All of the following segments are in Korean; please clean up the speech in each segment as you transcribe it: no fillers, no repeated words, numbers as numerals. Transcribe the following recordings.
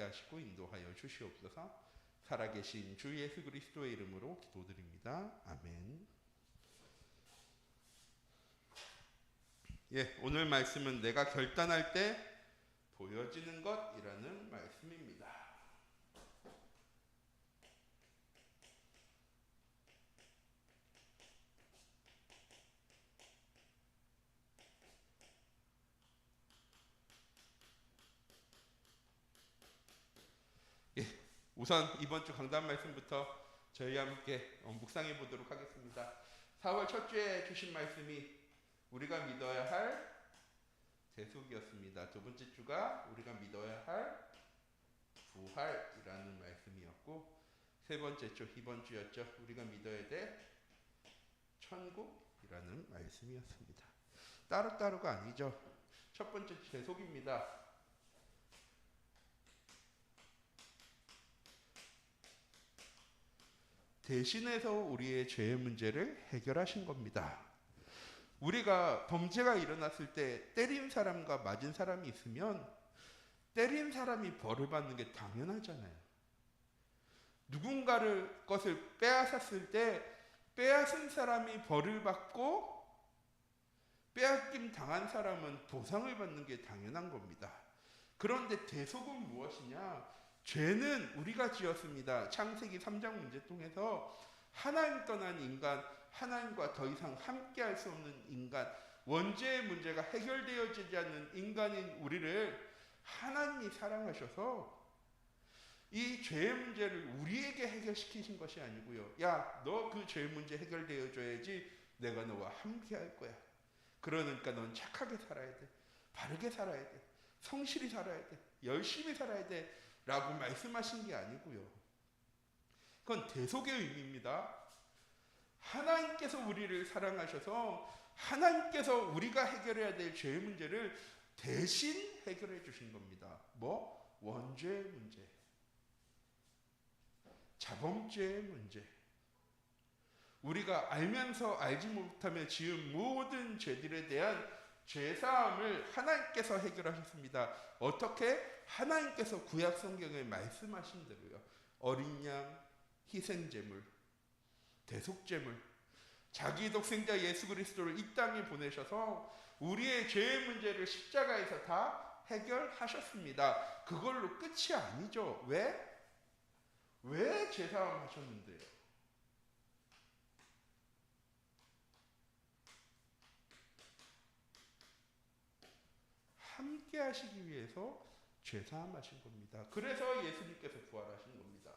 하시고 인도하여 주시옵소서. 살아계신 주 예수 그리스도의 이름으로 기도드립니다. 아멘. 예, 오늘 말씀은 내가 결단할 때 보여지는 것이라는 말씀입니다. 예, 우선 이번 주 강단 말씀부터 저희와 함께 묵상해 보도록 하겠습니다. 4월 첫 주에 주신 말씀이 우리가 믿어야 할 대속이었습니다. 두 번째 주가 우리가 믿어야 할 부활이라는 말씀이었고, 세 번째 주 이번 주였죠. 우리가 믿어야 될 천국이라는 말씀이었습니다. 따로따로가 아니죠. 첫 번째 대속입니다. 대신해서 우리의 죄의 문제를 해결하신 겁니다. 우리가 범죄가 일어났을 때 때린 사람과 맞은 사람이 있으면 때린 사람이 벌을 받는 게 당연하잖아요. 누군가를 것을 빼앗았을 때 빼앗은 사람이 벌을 받고 빼앗김 당한 사람은 보상을 받는 게 당연한 겁니다. 그런데 대속은 무엇이냐? 죄는 우리가 지었습니다. 창세기 3장 문제 통해서 하나님 떠난 인간, 하나님과 더 이상 함께할 수 없는 인간, 원죄의 문제가 해결되어지지 않는 인간인 우리를 하나님이 사랑하셔서 이 죄의 문제를 우리에게 해결시키신 것이 아니고요. 야, 너 그 죄의 문제 해결되어줘야지 내가 너와 함께할 거야. 그러니까 넌 착하게 살아야 돼. 바르게 살아야 돼. 성실히 살아야 돼. 열심히 살아야 돼. 라고 말씀하신 게 아니고요. 그건 대속의 의미입니다. 하나님께서 우리를 사랑하셔서 하나님께서 우리가 해결해야 될 죄의 문제를 대신 해결해 주신 겁니다. 뭐? 원죄의 문제, 자범죄의 문제, 우리가 알면서 알지 못하며 지은 모든 죄들에 대한 죄사함을 하나님께서 해결하셨습니다. 어떻게? 하나님께서 구약 성경에 말씀하신 대로요. 어린 양, 희생제물, 대속제물, 자기 독생자 예수 그리스도를 이 땅에 보내셔서 우리의 죄의 문제를 십자가에서 다 해결하셨습니다. 그걸로 끝이 아니죠. 왜? 왜 죄사함 하셨는데요? 함께 하시기 위해서 죄사함 하신 겁니다. 그래서 예수님께서 부활하신 겁니다.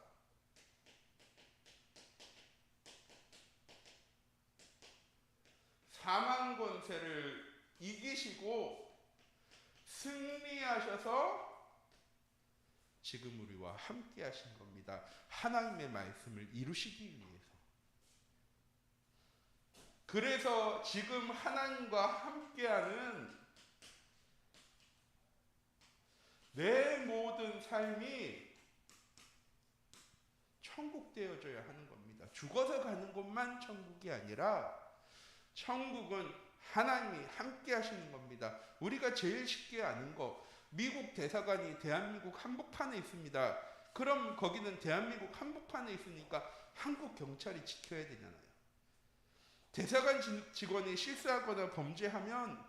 사망 권세를 이기시고 승리하셔서 지금 우리와 함께 하신 겁니다. 하나님의 말씀을 이루시기 위해서. 그래서 지금 하나님과 함께하는 내 모든 삶이 천국 되어져야 하는 겁니다. 죽어서 가는 곳만 천국이 아니라 천국은 하나님이 함께 하시는 겁니다. 우리가 제일 쉽게 아는 거, 미국 대사관이 대한민국 한복판에 있습니다. 그럼 거기는 대한민국 한복판에 있으니까 한국 경찰이 지켜야 되잖아요. 대사관 직원이 실수하거나 범죄하면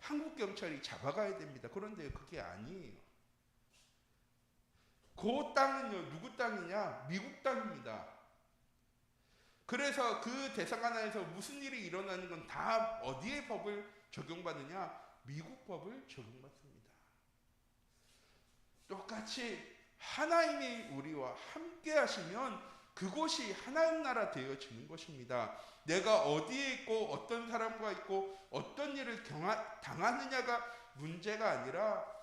한국 경찰이 잡아가야 됩니다. 그런데 그게 아니에요. 그 땅은요, 누구 땅이냐? 미국 땅입니다. 그래서 그 대사관 안에서 무슨 일이 일어나는 건 다 어디의 법을 적용받느냐? 미국 법을 적용받습니다. 똑같이 하나님이 우리와 함께 하시면 그곳이 하나님 나라 되어지는 것입니다. 내가 어디에 있고 어떤 사람과 있고 어떤 일을 당하느냐가 문제가 아니라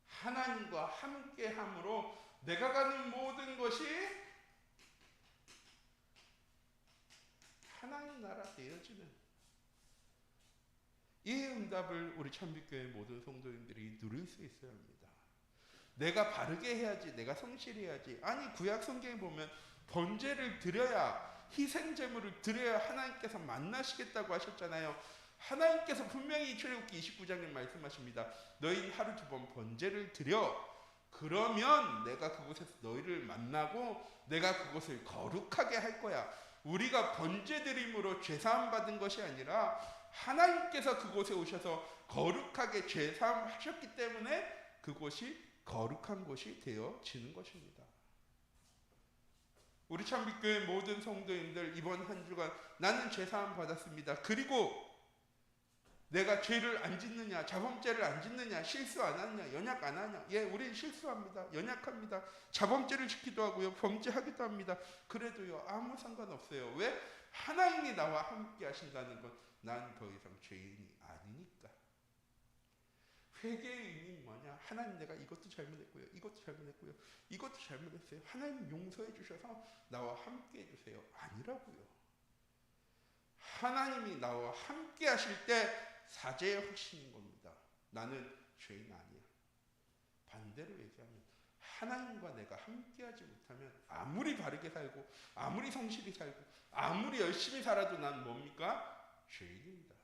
하나님과 함께 함으로 내가 가는 모든 것이 하나님 나라 되어지는, 이 응답을 우리 참빛교회 모든 성도님들이 누릴 수 있어야 합니다. 내가 바르게 해야지, 내가 성실해야지. 아니, 구약 성경에 보면 번제를 드려야, 희생제물을 드려야 하나님께서 만나시겠다고 하셨잖아요. 하나님께서 분명히 출애굽기 29장에 말씀하십니다. 너희는 하루 2번 번제를 드려 그러면 내가 그곳에서 너희를 만나고 내가 그곳을 거룩하게 할 거야. 우리가 번제드림으로 죄사함 받은 것이 아니라 하나님께서 그곳에 오셔서 거룩하게 죄사함 하셨기 때문에 그곳이 거룩한 곳이 되어지는 것입니다. 우리 참빛교회 모든 성도님들, 이번 한 주간 나는 죄사함 받았습니다. 그리고 내가 죄를 안 짓느냐, 자범죄를 안 짓느냐, 실수 안 하느냐, 연약 안 하냐. 예, 우린 실수합니다. 연약합니다. 자범죄를 짓기도 하고요, 범죄하기도 합니다. 그래도요, 아무 상관없어요. 왜? 하나님이 나와 함께 하신다는 건 난 더 이상 죄인이 아니니까. 회개의 의미는 뭐냐? 하나님, 내가 이것도 잘못했고요, 이것도 잘못했고요, 이것도 잘못했어요. 하나님 용서해 주셔서 나와 함께 해주세요. 아니라고요. 하나님이 나와 함께 하실 때 사죄의 확신인 겁니다. 나는 죄인 아니야. 반대로 얘기하면 하나님과 내가 함께하지 못하면 아무리 바르게 살고 아무리 성실히 살고 아무리 열심히 살아도 난 뭡니까? 죄인입니다.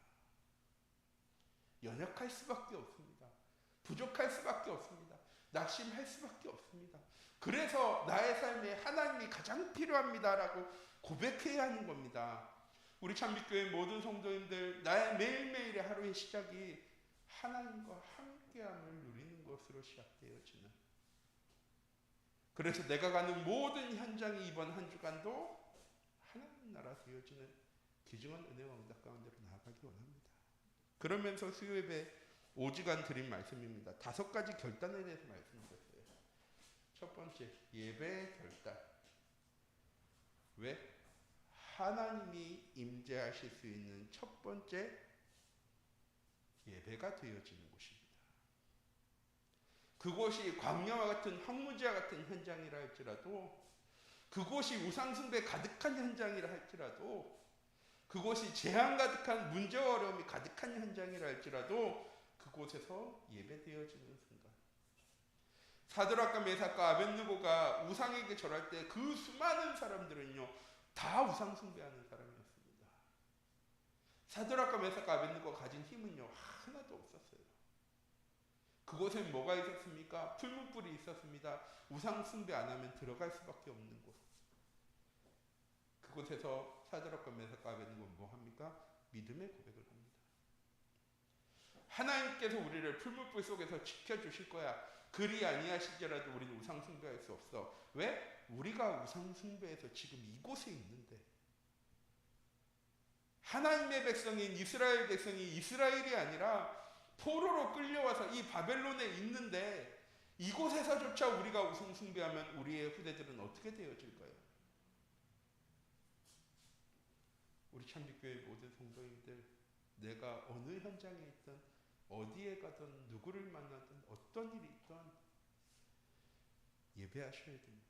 연약할 수밖에 없습니다. 부족할 수밖에 없습니다. 낙심할 수밖에 없습니다. 그래서 나의 삶에 하나님이 가장 필요합니다라고 고백해야 하는 겁니다. 우리 참빛교회 모든 성도님들, 나의 매일매일의 하루의 시작이 하나님과 함께함을 누리는 것으로 시작되어지는, 그래서 내가 가는 모든 현장이 이번 한 주간도 하나님 나라 되어지는 귀중한 은혜와 응답 가운데로 나아가기 원합니다. 그러면서 수요 예배 5주간 드린 말씀입니다. 5가지 결단에 대해서 말씀드렸어요. 첫 번째, 예배의 결단. 왜? 하나님이 임재하실 수 있는 첫 번째 예배가 되어지는 곳입니다. 그곳이 광야와 같은 황무지와 같은 현장이라 할지라도, 그곳이 우상숭배 가득한 현장이라 할지라도, 그곳이 재앙 가득한 문제와 어려움이 가득한 현장이라 할지라도 그곳에서 예배되어지는 순간, 사드락과 메삭과 아벳느고가 우상에게 절할 때 그 수많은 사람들은요 다 우상 숭배하는 사람이었습니다. 사드락과 메삭과 아벳느고가 가진 힘은요 하나도 없었어요. 그곳엔 뭐가 있었습니까? 풀무불이 있었습니다. 우상 숭배 안 하면 들어갈 수밖에 없는 곳. 그곳에서 사드락과 메삭과 아벳느고는 뭐 합니까? 믿음의 고백을 합니다. 하나님께서 우리를 풀무불 속에서 지켜주실 거야. 그리 아니하시더라도 우리는 우상 숭배할 수 없어. 왜? 우리가 우상 숭배해서 지금 이곳에 있는데, 하나님의 백성인 이스라엘 백성이 이스라엘이 아니라 포로로 끌려와서 이 바벨론에 있는데, 이곳에서조차 우리가 우상 숭배하면 우리의 후대들은 어떻게 되어질까요? 우리 참빛교회 모든 성도님들, 내가 어느 현장에 있든 어디에 가든 누구를 만나든 어떤 일이 있든 예배하셔야 됩니다.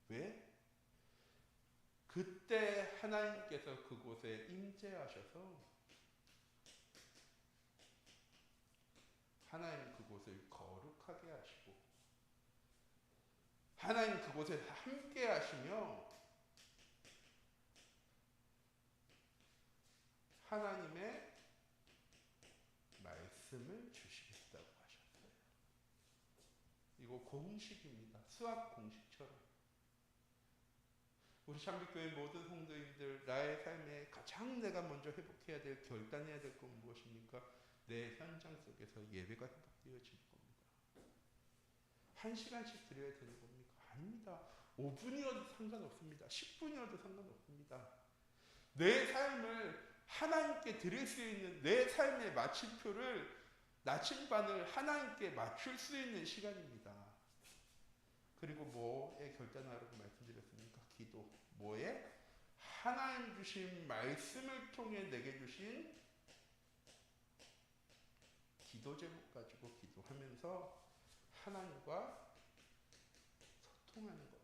왜? 그때 하나님께서 그곳에 임재하셔서 하나님 그곳을 거룩하게 하시고, 하나님 그곳에 함께 하시며 하나님의 말씀을 주시겠다고 하셨어요. 이거 공식입니다. 수학 공식처럼. 우리 참빛교회 모든 성도님들, 나의 삶에 가장 내가 먼저 회복해야 될, 결단해야 될 건 무엇입니까? 내 현장 속에서 예배가 회복되어질 겁니다. 1시간씩 드려야 되는 겁니까? 아닙니다. 5분이어도 상관없습니다. 10분이어도 상관없습니다. 내 삶을 하나님께 드릴 수 있는, 내 삶의 마침표를, 나침반을 하나님께 맞출 수 있는 시간입니다. 그리고 뭐에 결단하라고 말씀드렸습니까? 기도. 뭐에? 하나님 주신 말씀을 통해 내게 주신 기도 제목 가지고 기도하면서 하나님과 소통하는 겁니다.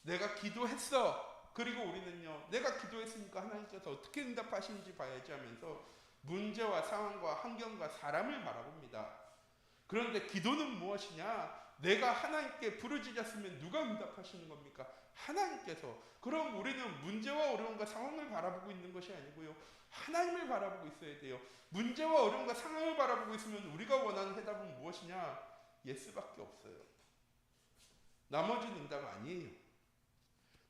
내가 기도했어. 그리고 우리는요, 내가 기도했으니까 하나님께서 어떻게 응답하시는지 봐야지 하면서 문제와 상황과 환경과 사람을 바라봅니다. 그런데 기도는 무엇이냐? 내가 하나님께 부르짖었으면 누가 응답하시는 겁니까? 하나님께서. 그럼 우리는 문제와 어려움과 상황을 바라보고 있는 것이 아니고요, 하나님을 바라보고 있어야 돼요. 문제와 어려움과 상황을 바라보고 있으면 우리가 원하는 해답은 무엇이냐? 예스밖에 없어요. 나머지는 응답 아니에요.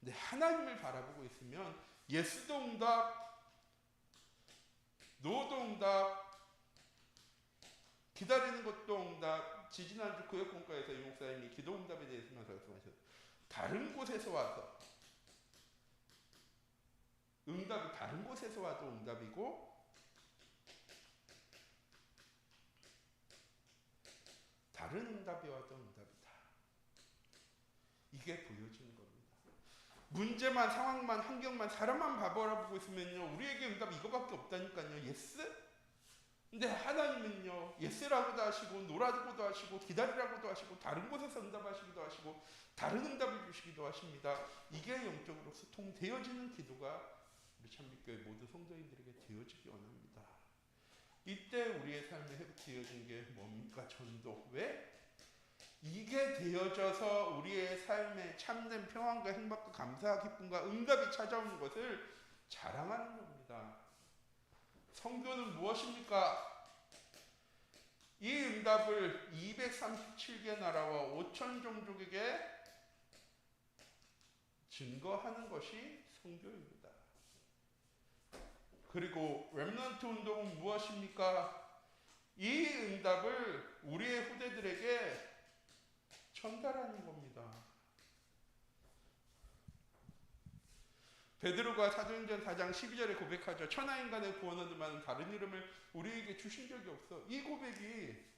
근데 하나님을 바라보고 있으면 예스도 응답, 노도 응답, 기다리는 것도 응답. 지지난주 구역공과에서 이 목사님이 기도 응답에 대해서 말씀하셨어요. 다른 곳에서 와서 응답이 다른 곳에서 와도 응답이고, 다른 응답이 와도 응답이다. 이게 보여지는 겁니다. 문제만, 상황만, 환경만, 사람만 바라보고 있으면요, 우리에게 응답이 이거밖에 없다니까요. 예스? 근데 하나님은요, 예스라고도 하시고 노라고도 하시고 기다리라고도 하시고 다른 곳에서 응답하시기도 하시고 다른 응답을 주시기도 하십니다. 이게 영적으로 소통되어지는 기도가 우리 참빛교회 모든 성도인들에게 되어지기 원합니다. 이때 우리의 삶에 회복되어진 게 뭡니까? 전도. 왜? 이게 되어져서 우리의 삶에 참된 평안과 행복과 감사와 기쁨과 응답이 찾아오는 것을 자랑하는 겁니다. 성도는 무엇입니까? 이 응답을 237개 나라와 5천 종족에게 증거하는 것이 성교입니다. 그리고 렘넌트 운동은 무엇입니까? 이 응답을 우리의 후대들에게 전달하는 겁니다. 베드로가 사도행전 4장 12절에 고백하죠. 천하인간의 구원을 얻는 다른 이름을 우리에게 주신 적이 없어. 이 고백이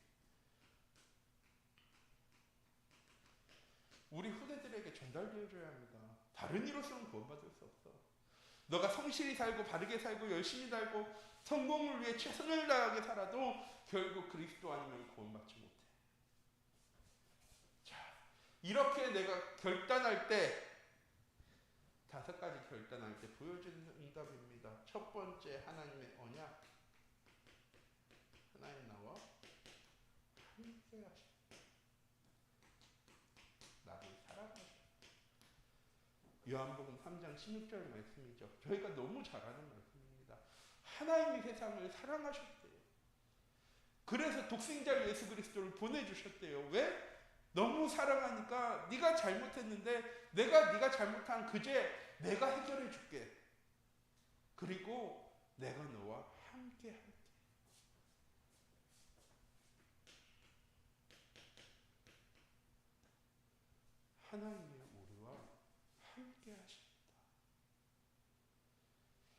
우리 후대들에게 전달되어줘야 합니다. 다른 이로서는 구원받을 수 없어. 너가 성실히 살고 바르게 살고 열심히 살고 성공을 위해 최선을 다하게 살아도 결국 그리스도 아니면 구원받지 못해. 자, 이렇게 내가 결단할 때 5가지 결단할 때 보여주는 응답입니다. 첫 번째, 하나님의 언약. 하나님 나와 함께 하십니다. 나를 사랑하십니다. 요한복음 3장 16절 말씀이죠. 저희가 너무 잘 아는 말씀입니다. 하나님이 세상을 사랑하셨대요. 그래서 독생자 예수 그리스도를 보내주셨대요. 왜? 너무 사랑하니까 네가 잘못했는데 내가 네가 잘못한 그 죄 내가 해결해 줄게. 그리고 내가 너와 함께 할게. 하나님이 우리와 함께 하십니다.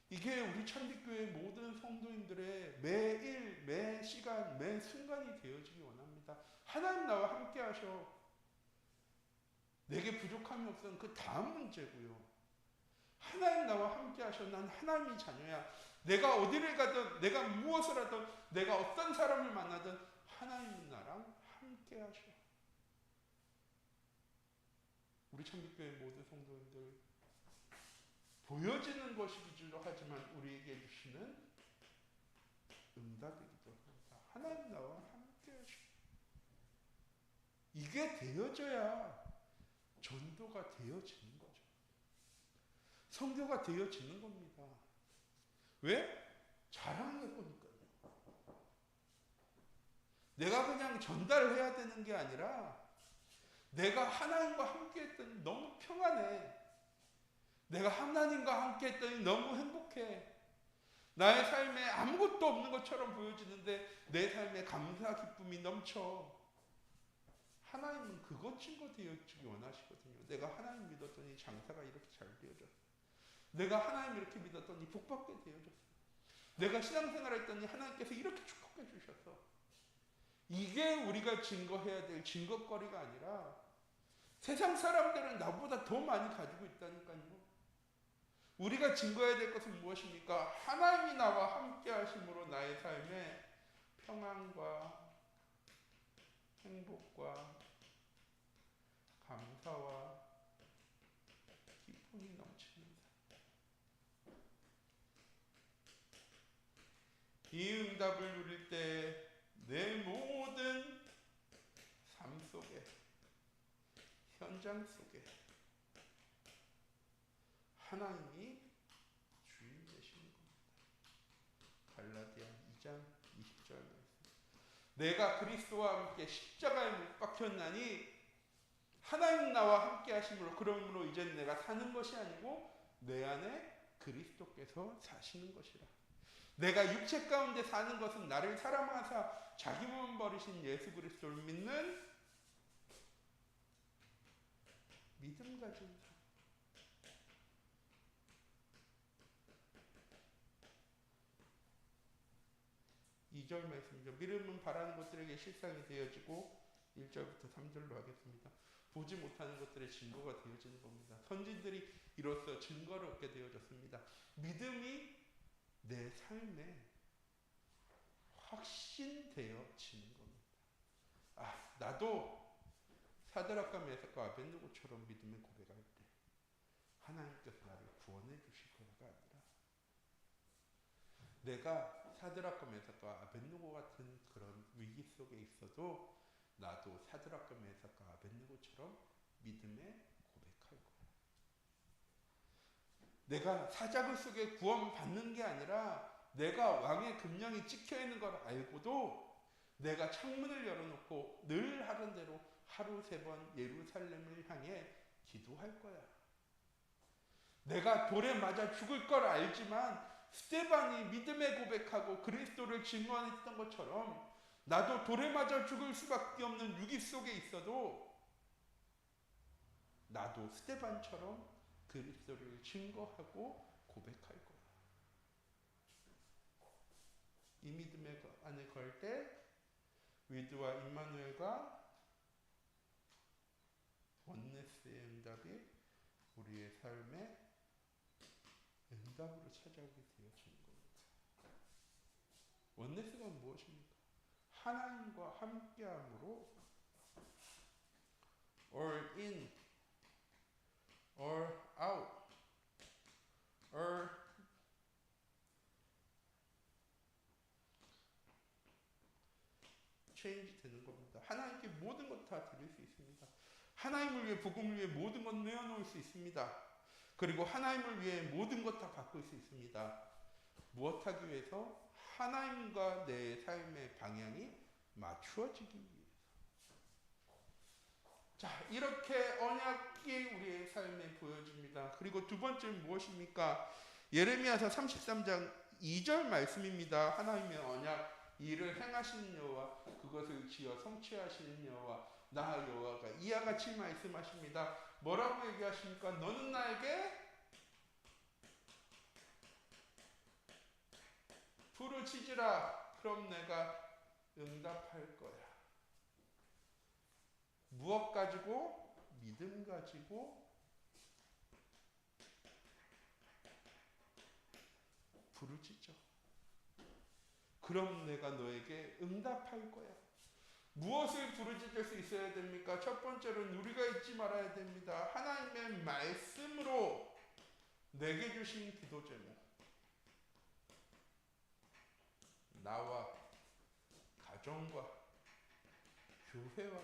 이게 우리 참빛교회 모든 성도인들의 매일, 매 시간, 매 순간이 되어지기 원합니다. 하나님 나와 함께 하셔. 내게 부족함이 없으면 그 다음 문제고요. 하나님 나와 함께 하셔. 난 하나님이 자녀야. 내가 어디를 가든, 내가 무엇을 하든, 내가 어떤 사람을 만나든 하나님이 나랑 함께 하셔. 우리 참빛교회 모든 성도인들, 보여지는 것이 기준으로 하지만 우리에게 주시는 응답이기도 합니다. 하나님 나와 함께 하셔. 이게 되어져야 전도가 되어지는 거죠. 성교가 되어지는 겁니다. 왜? 자랑해 보니까요. 내가 그냥 전달을 해야 되는 게 아니라 내가 하나님과 함께 했더니 너무 평안해. 내가 하나님과 함께 했더니 너무 행복해. 나의 삶에 아무것도 없는 것처럼 보여지는데 내 삶에 감사 기쁨이 넘쳐. 하나님은 그것 증거 되어지기 원하시거든요. 내가 하나님 믿었더니 장사가 이렇게 잘 되어졌어. 내가 하나님 이렇게 믿었더니 복받게 되어졌어. 내가 신앙생활 했더니 하나님께서 이렇게 축복해 주셨어. 이게 우리가 증거해야 될 증거거리가 아니라 세상 사람들은 나보다 더 많이 가지고 있다니까요. 우리가 증거해야 될 것은 무엇입니까? 하나님이 나와 함께 하심으로 나의 삶에 평안과 행복과 감사와 기쁨이 넘칩니다. 이 응답을 누릴 때 내 모든 속에, 현장 속에 하나님이 주인 되시는 겁니다. 갈라디아 2장 20절 말씀. 내가 그리스도와 함께 십자가에 못 박혔나니 하나님 나와 함께 하심으로 그러므로 이제 내가 사는 것이 아니고 내 안에 그리스도께서 사시는 것이라. 내가 육체 가운데 사는 것은 나를 사랑하사 자기 몸을 버리신 예수 그리스도를 믿는 믿음 가진 삶. 2절 말씀이죠. 믿음은 바라는 것들에게 실상이 되어지고 1절부터 3절로 하겠습니다. 보지 못하는 것들의 증거가 되어지는 겁니다. 선진들이 이로써 증거를 얻게 되어졌습니다. 믿음이 내 삶에 확신되어지는 겁니다. 아, 나도 사드락과 메삭과 아벳느고처럼 믿음의 고백할 때 하나님께서 나를 구원해 주실 거가 아니라 내가 사드락과 메삭과 아벳느고 같은 그런 위기 속에 있어도 나도 사드락과 메삭과 아벳느고처럼 믿음에 고백할 거야. 내가 사자굴 속에 구원받는 게 아니라 내가 왕의 금령이 찍혀 있는 걸 알고도 내가 창문을 열어놓고 늘 하던 대로 하루 3번 예루살렘을 향해 기도할 거야. 내가 돌에 맞아 죽을 걸 알지만 스데반이 믿음의 고백하고 그리스도를 증언했던 것처럼 나도 돌에 맞아 죽을 수밖에 없는 위기 속에 있어도 나도 스데반처럼 그리스도를 증거하고 고백할 거야. 이 믿음의 안에 걸 때 위드와 임마누엘과 원네스의 응답이 우리의 삶에 응답으로 찾아오게 되어지는 겁니다. 원네스가 무엇입니까? 하나님과 함께함으로 or in, or out, or change 되는 겁니다. 하나님께 모든 것 다 드릴 수 있습니다. 하나님을 위해 복음을 위해 모든 것 내어놓을 수 있습니다. 그리고 하나님을 위해 모든 것 다 바꿀 수 있습니다. 무엇하기 위해서? 하나님과 내 삶의 방향이 맞추어지기 위해서. 자, 이렇게 언약이 우리의 삶에 보여집니다. 그리고 두 번째는 무엇입니까? 예레미야서 33장 2절 말씀입니다. 하나님의 언약, 이를 행하시는 여호와, 그것을 지어 성취하시는 여호와, 나 여호와가 이와 같이 말씀하십니다. 뭐라고 얘기하십니까? 너는 나에게 부르짖으라. 그럼 내가 응답할 거야. 무엇 가지고? 믿음 가지고 부르짖어. 그럼 내가 너에게 응답할 거야. 무엇을 부르짖을 수 있어야 됩니까? 첫 번째로는 우리가 잊지 말아야 됩니다. 하나님의 말씀으로 내게 주신 기도 제목. 나와 가정과 교회와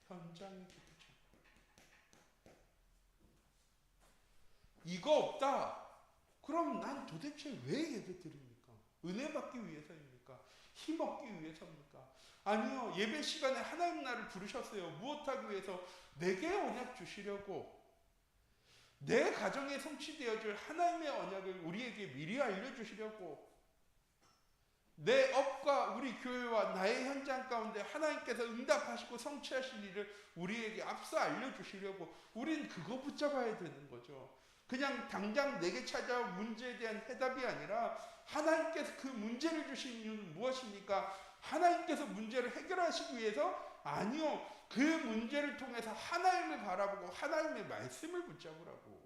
현장의 기도 제목. 이거 없다. 그럼 난 도대체 왜 예배 드립니까? 은혜 받기 위해서입니까? 힘 얻기 위해서입니까? 아니요. 예배 시간에 하나님 나를 부르셨어요. 무엇하기 위해서? 내게 언약 주시려고. 내 가정에 성취되어질 하나님의 언약을 우리에게 미리 알려주시려고. 내 업과 우리 교회와 나의 현장 가운데 하나님께서 응답하시고 성취하실 일을 우리에게 앞서 알려주시려고. 우린 그거 붙잡아야 되는 거죠. 그냥 당장 내게 찾아온 문제에 대한 해답이 아니라 하나님께서 그 문제를 주신 이유는 무엇입니까? 하나님께서 문제를 해결하시기 위해서? 아니요. 그 문제를 통해서 하나님을 바라보고 하나님의 말씀을 붙잡으라고.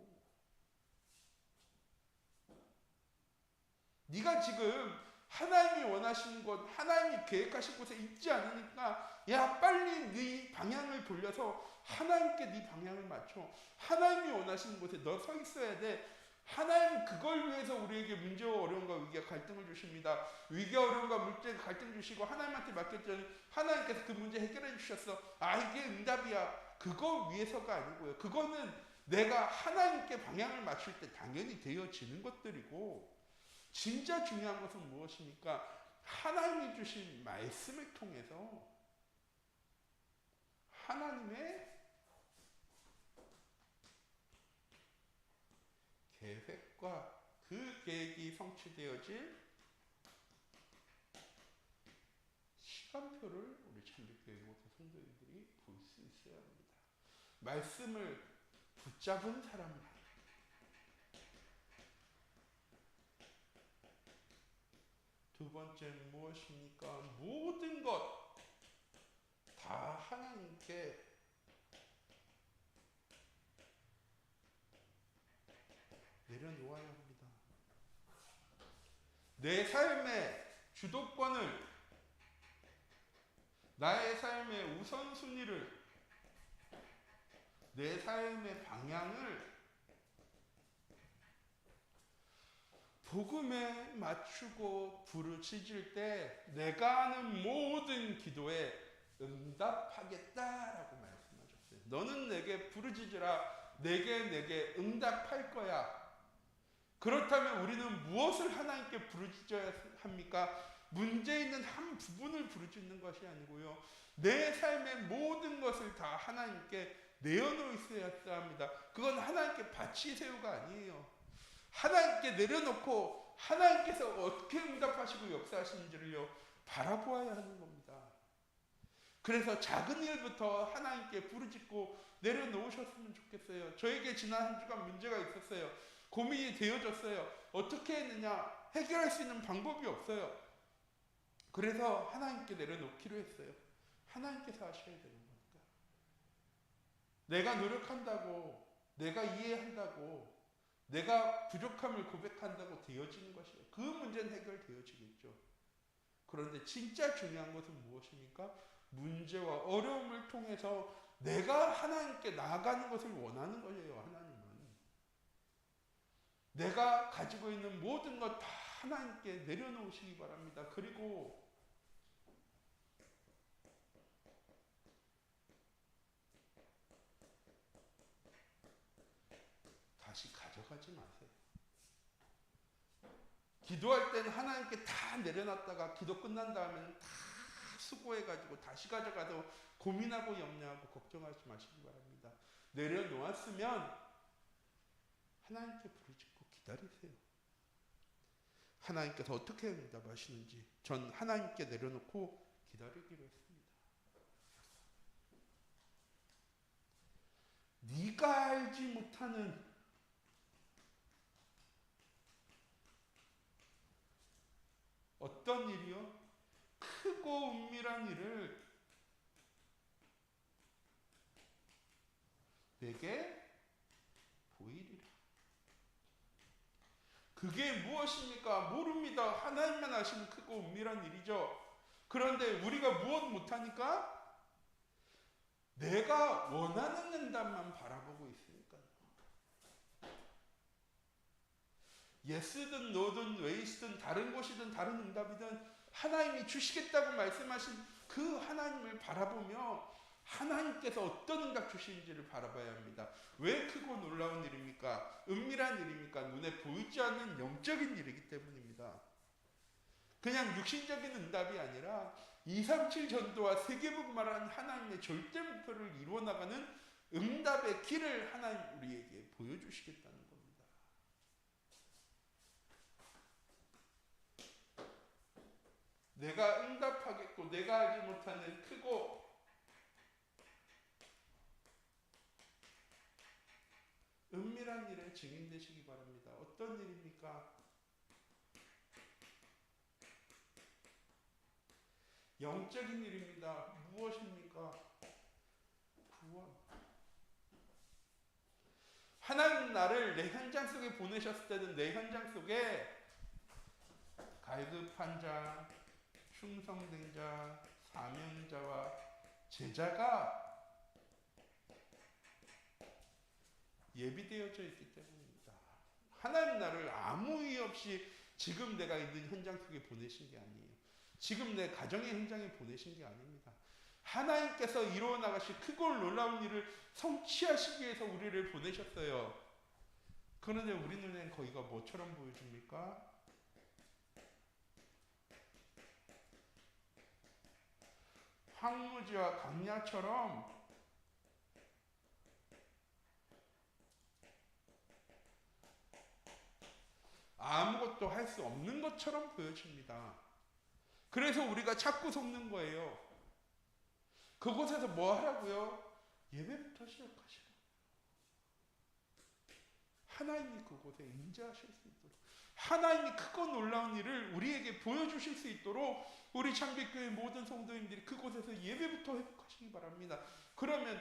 네가 지금 하나님이 원하시는 곳, 하나님이 계획하신 곳에 있지 않으니까 야, 빨리 네 방향을 돌려서 하나님께 네 방향을 맞춰. 하나님이 원하시는 곳에 너 서 있어야 돼. 하나님 그걸 위해서 우리에게 문제와 어려움과 위기와 갈등을 주십니다. 위기와 어려움과 문제와 갈등 주시고 하나님한테 맡겼더니 하나님께서 그 문제 해결해 주셨어. 아, 이게 응답이야. 그거 위해서가 아니고요. 그거는 내가 하나님께 방향을 맞출 때 당연히 되어지는 것들이고, 진짜 중요한 것은 무엇입니까? 하나님이 주신 말씀을 통해서 하나님의 계획과 그 계획이 성취되어질 시간표를 우리 참빛교회고서 성도님들이 볼 수 있어야 합니다. 말씀을 붙잡은 사람만, 두 번째 무엇입니까? 모든 것 다 하나님께 내려놓아야 합니다. 내 삶의 주도권을, 나의 삶의 우선순위를, 내 삶의 방향을 복음에 맞추고 부르짖을 때 내가 하는 모든 기도에 응답하겠다라고 말씀하셨어요. 너는 내게 부르짖으라. 내게 응답할 거야. 그렇다면 우리는 무엇을 하나님께 부르짖어야 합니까? 문제 있는 한 부분을 부르짖는 것이 아니고요. 내 삶의 모든 것을 다 하나님께 내어놓으셔야 합니다. 그건 하나님께 바치세요가 아니에요. 하나님께 내려놓고 하나님께서 어떻게 응답하시고 역사하시는지를요 바라보아야 하는 겁니다. 그래서 작은 일부터 하나님께 부르짖고 내려놓으셨으면 좋겠어요. 저에게 지난 한 주간 문제가 있었어요. 고민이 되어졌어요. 어떻게 했느냐? 해결할 수 있는 방법이 없어요. 그래서 하나님께 내려놓기로 했어요. 하나님께서 하셔야 되는 거니까. 내가 노력한다고, 내가 이해한다고, 내가 부족함을 고백한다고 되어지는 것이에요. 그 문제는 해결되어지겠죠. 그런데 진짜 중요한 것은 무엇입니까? 문제와 어려움을 통해서 내가 하나님께 나아가는 것을 원하는 거예요. 하나님은 내가 가지고 있는 모든 것 다 하나님께 내려놓으시기 바랍니다. 그리고 다시 가져가지 마세요. 기도할 때는 하나님께 다 내려놨다가 기도 끝난 다음에는 다 수고해가지고 다시 가져가도 고민하고 염려하고 걱정하지 마시기 바랍니다. 내려놓았으면 하나님께 부르짖고 기다리세요. 하나님께서 어떻게 응답하시는지 전 하나님께 내려놓고 기다리기로 했습니다. 네가 알지 못하는 어떤 일이요? 크고 은밀한 일을 내게 보이리라. 그게 무엇입니까? 모릅니다. 하나님만 아시는 크고 은밀한 일이죠. 그런데 우리가 무엇 못하니까? 내가 원하는 응답만 바라보고 있으니까요. 예스든 노든 웨이스든 다른 곳이든 다른 응답이든 하나님이 주시겠다고 말씀하신 그 하나님을 바라보며 하나님께서 어떤 응답 주시는지를 바라봐야 합니다. 왜 크고 놀라운 일입니까? 은밀한 일입니까? 눈에 보이지 않는 영적인 일이기 때문입니다. 그냥 육신적인 응답이 아니라 237 전도와 세계복음화라는 하나님의 절대 목표를 이루어나가는 응답의 길을 하나님 우리에게 보여주시겠다는 겁니다. 내가 응답하겠고 내가 알지 못하는 크고 은밀한 일에 증인되시기 바랍니다. 어떤 일입니까? 영적인 일입니다. 무엇입니까? 구원. 하나님 나를 내 현장 속에 보내셨을 때는 내 현장 속에 갈급한 자, 충성된 자, 사명자와 제자가 예비되어져 있기 때문입니다. 하나님 나를 아무 이유 없이 지금 내가 있는 현장 속에 보내신 게 아니에요. 지금 내 가정의 현장에 보내신 게 아닙니다. 하나님께서 이루어 나가실 크고 놀라운 일을 성취하시기 위해서 우리를 보내셨어요. 그런데 우리 눈에는 거기가 뭐처럼 보여집니까? 황무지와 강야처럼 아무것도 할 수 없는 것처럼 보여집니다. 그래서 우리가 자꾸 속는 거예요. 그곳에서 뭐 하라고요? 예배부터 시작하시라. 하나님이 그곳에 임재하실 수 있도록, 하나님이 크고 놀라운 일을 우리에게 보여주실 수 있도록 우리 참빛교회 모든 성도님들이 그곳에서 예배부터 회복하시기 바랍니다. 그러면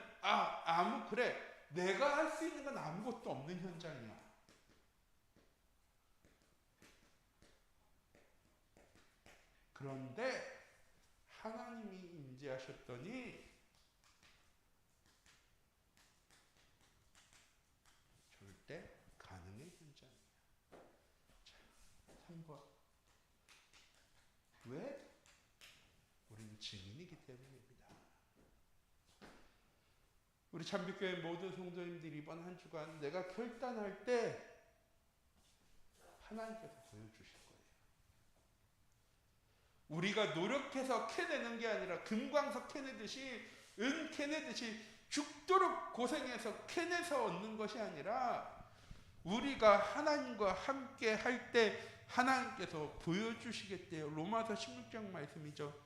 그래, 내가 할 수 있는 건 아무것도 없는 현장이야. 그런데 하나님이 임재하셨더니 절대 가능의 현장이야. 자, 3번. 왜? 우리는 증인이기 때문입니다. 우리 참빛교회 모든 성도님들이 이번 한 주간 내가 결단할 때 하나님께서 보여주실 거예요. 우리가 노력해서 캐내는 게 아니라 금광석 캐내듯이, 은 캐내듯이 죽도록 고생해서 캐내서 얻는 것이 아니라 우리가 하나님과 함께 할 때 하나님께서 보여주시겠대요. 로마서 16장 말씀이죠.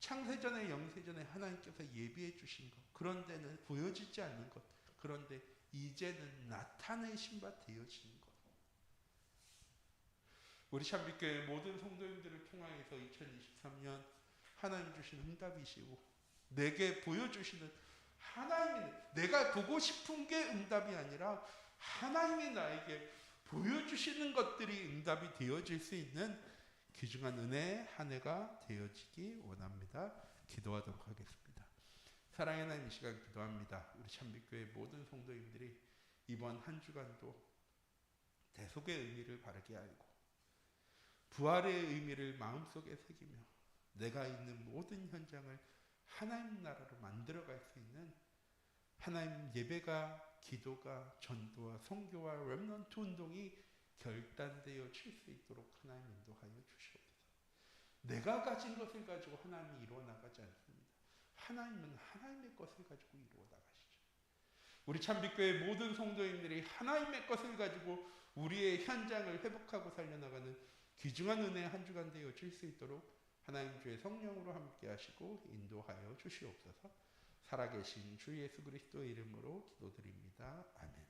창세전에 영세전에 하나님께서 예비해 주신 것, 그런 데는 보여지지 않는 것, 그런데 이제는 나타내신 바 되어지는 것. 우리 참빛교회 모든 성도님들을 통하여서 2023년 하나님 주신 응답이시고 내게 보여주시는, 하나님이 내가 보고 싶은 게 응답이 아니라 하나님이 나에게 보여주시는 것들이 응답이 되어질 수 있는 귀중한 은혜의 한 해가 되어지기 원합니다. 기도하도록 하겠습니다. 사랑의 하나님, 이 시간 기도합니다. 우리 참빛교회 모든 성도님들이 이번 한 주간도 대속의 의미를 바르게 알고 부활의 의미를 마음속에 새기며 내가 있는 모든 현장을 하나님 나라로 만들어갈 수 있는 하나님 예배가, 기도가, 전도와 선교와 렘넌트 운동이 결단되어 칠 수 있도록 하나님 인도하여 주시옵소서. 내가 가진 것을 가지고 하나님이 이루어 나가지 않습니다. 하나님은 하나님의 것을 가지고 이루어 나가시죠. 우리 참빛교회 모든 성도님들이 하나님의 것을 가지고 우리의 현장을 회복하고 살려나가는 귀중한 은혜의 한 주간 되어질 수 있도록 하나님 주의 성령으로 함께 하시고 인도하여 주시옵소서. 살아계신 주 예수 그리스도의 이름으로 기도드립니다. 아멘.